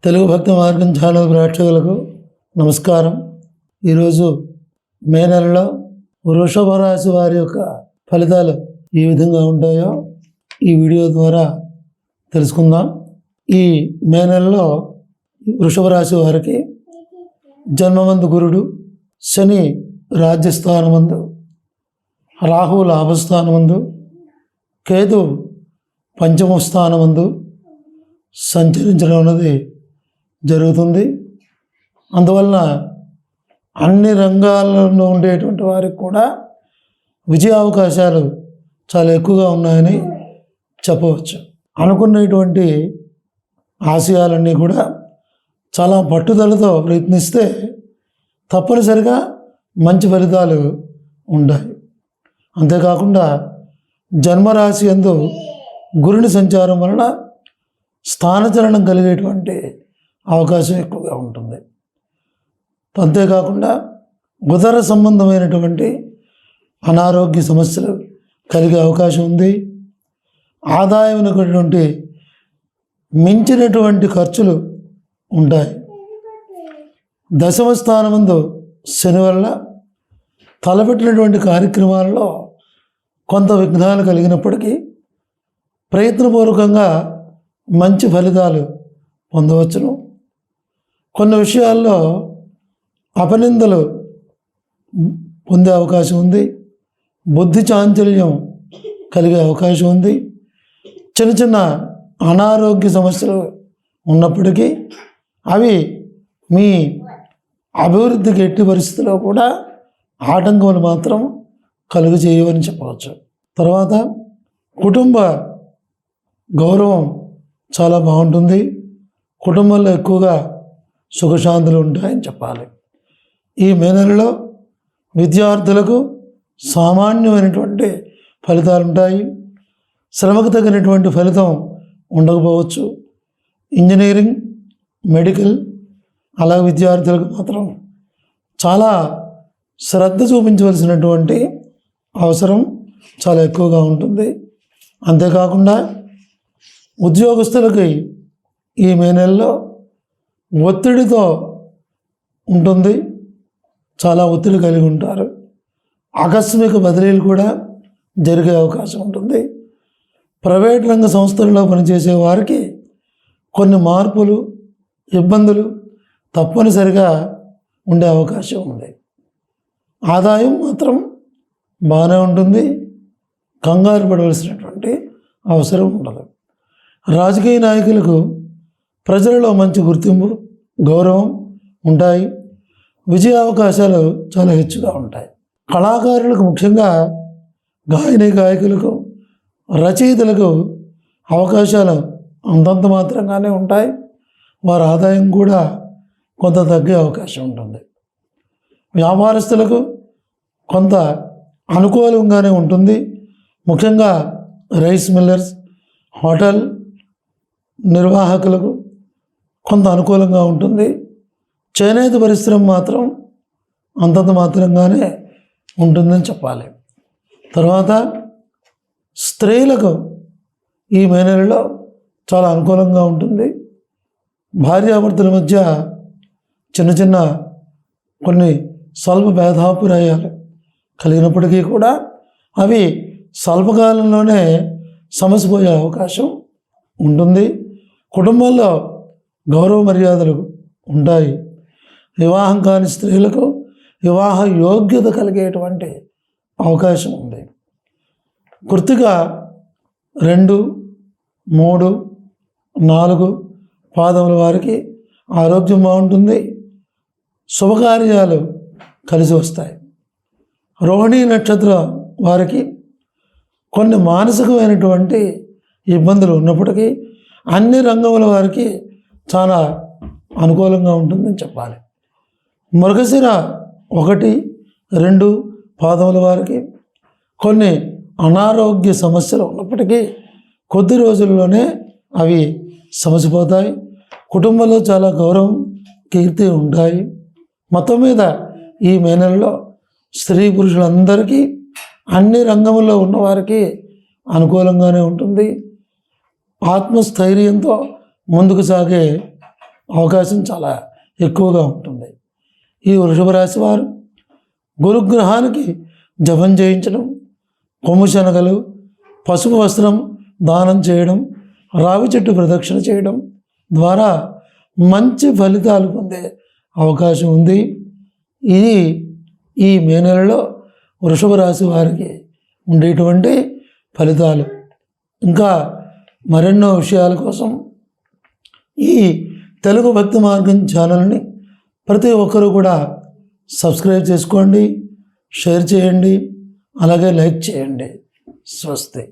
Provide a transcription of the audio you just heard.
తెలుగు భక్తి మార్గం ఛానల్ ప్రేక్షకులకు నమస్కారం. ఈరోజు మే నెలలో వృషభ రాశి వారి యొక్క ఫలితాలు ఏ విధంగా ఉంటాయో ఈ వీడియో ద్వారా తెలుసుకుందాం. ఈ మే నెలలో వృషభ రాశి వారికి జన్మమందు గురుడు, శని రాజ్యస్థానమందు, రాహు లాభస్థానమందు, కేతు పంచమ స్థానమందు సంచరించడం అనేది జరుగుతుంది. అందువలన అన్ని రంగాలలో ఉండేటువంటి వారికి కూడా విజయ అవకాశాలు చాలా ఎక్కువగా ఉన్నాయని చెప్పవచ్చు. అనుకున్నటువంటి ఆశయాలన్నీ కూడా చాలా పట్టుదలతో ప్రయత్నిస్తే తప్పనిసరిగా మంచి ఫలితాలు ఉంటాయి. అంతేకాకుండా జన్మరాశి యందు గురుని సంచారం వలన స్థానచలనం కలిగేటువంటి అవకాశం ఎక్కువగా ఉంటుంది. అంతేకాకుండా ఉదర సంబంధమైనటువంటి అనారోగ్య సమస్యలు కలిగే అవకాశం ఉంది. ఆదాయమైనటువంటి మించినటువంటి ఖర్చులు ఉంటాయి. దశమ స్థానమందు శని వల్ల తలపెట్టినటువంటి కార్యక్రమాల్లో కొంత విఘ్నాలు కలిగినప్పటికీ ప్రయత్నపూర్వకంగా మంచి ఫలితాలు పొందవచ్చును. కొన్ని విషయాల్లో అపనిందలు పొందే అవకాశం ఉంది. బుద్ధి చాంచల్యం కలిగే అవకాశం ఉంది. చిన్న చిన్న అనారోగ్య సమస్యలు ఉన్నప్పటికీ అవి మీ అభివృద్ధికి ఎట్టి పరిస్థితిలో కూడా ఆటంకములు మాత్రం కలుగు చేయవని చెప్పవచ్చు. తర్వాత కుటుంబ గౌరవం చాలా బాగుంటుంది. కుటుంబంలో ఎక్కువగా సుఖశాంతులు ఉంటాయని చెప్పాలి. ఈ మే నెలలో విద్యార్థులకు సామాన్యమైనటువంటి ఫలితాలు ఉంటాయి. శ్రమకు తగినటువంటి ఫలితం ఉండకపోవచ్చు. ఇంజనీరింగ్, మెడికల్ అలాగే విద్యార్థులకు మాత్రం చాలా శ్రద్ధ చూపించవలసినటువంటి అవసరం చాలా ఎక్కువగా ఉంటుంది. అంతేకాకుండా ఉద్యోగస్తులకి ఈ మే నెలలో ఒత్తిడితో ఉంటుంది. చాలా ఒత్తిడి కలిగి ఉంటారు. ఆకస్మిక బదిలీలు కూడా జరిగే అవకాశం ఉంటుంది. ప్రైవేట్ రంగ సంస్థలలో పనిచేసే వారికి కొన్ని మార్పులు, ఇబ్బందులు తప్పనిసరిగా ఉండే అవకాశం ఉంది. ఆదాయం మాత్రం బాగానే ఉంటుంది. కంగారు పడవలసినటువంటి అవసరం ఉండదు. రాజకీయ నాయకులకు ప్రజలలో మంచి గుర్తింపు, గౌరవం ఉంటాయి. విజయ అవకాశాలు చాలా హెచ్చుగా ఉంటాయి. కళాకారులకు, ముఖ్యంగా గాయకులకు, రచయితలకు అవకాశాలు అంతంత మాత్రంగానే ఉంటాయి. వారి ఆదాయం కూడా కొంత తగ్గే అవకాశం ఉంటుంది. వ్యాపారస్తులకు కొంత అనుకూలంగానే ఉంటుంది. ముఖ్యంగా రైస్ మిల్లర్స్, హోటల్ నిర్వాహకులకు కొంత అనుకూలంగా ఉంటుంది. చేనేత పరిశ్రమ మాత్రం అంతంత మాత్రంగానే ఉంటుందని చెప్పాలి. తర్వాత స్త్రీలకు ఈ మే నెలలో చాలా అనుకూలంగా ఉంటుంది. భార్యాభర్తల మధ్య చిన్న చిన్న కొన్ని స్వల్ప భేదాభిప్రాయాలు కలిగినప్పటికీ కూడా అవి స్వల్పకాలంలోనే సమసిపోయే అవకాశం ఉంటుంది. కుటుంబంలో గౌరవ మర్యాదలు ఉంటాయి. వివాహం కాని స్త్రీలకు వివాహ యోగ్యత కలిగేటువంటి అవకాశం ఉంది. కృత్తిక 2, 3, 4 పాదముల వారికి ఆరోగ్యం బాగుంటుంది. శుభకార్యాలు కలిసి వస్తాయి. రోహిణీ నక్షత్రం వారికి కొన్ని మానసికమైనటువంటి ఇబ్బందులు ఉన్నప్పటికీ అన్ని రంగముల వారికి చాలా అనుకూలంగా ఉంటుందని చెప్పాలి. మృగశిర 1, 2 పాదముల వారికి కొన్ని అనారోగ్య సమస్యలు ఉన్నప్పటికీ కొద్ది రోజుల్లోనే అవి సమసిపోతాయి. కుటుంబంలో చాలా గౌరవం, కీర్తి ఉంటాయి. మొత్తం మీద ఈ మే నెలలో స్త్రీ పురుషులందరికీ అన్ని రంగముల్లో ఉన్నవారికి అనుకూలంగానే ఉంటుంది. ఆత్మస్థైర్యంతో ముందుకు సాగే అవకాశం చాలా ఎక్కువగా ఉంటుంది. ఈ వృషభ రాశి వారు గురుగ్రహానికి జపం చేయించడం, కొమ్ము శనగలు, పసుపు వస్త్రం దానం చేయడం, రావి చెట్టు ప్రదక్షిణ చేయడం ద్వారా మంచి ఫలితాలు పొందే అవకాశం ఉంది. ఇది ఈ మే నెలలో వృషభ రాశి వారికి ఉండేటువంటి ఫలితాలు. ఇంకా మరెన్నో విషయాల కోసం ఈ తెలుగు భక్తి మార్గం ఛానల్ని ప్రతి ఒక్కరూ కూడా సబ్స్క్రైబ్ చేసుకోండి, షేర్ చేయండి, అలాగే లైక్ చేయండి. స్వస్తి.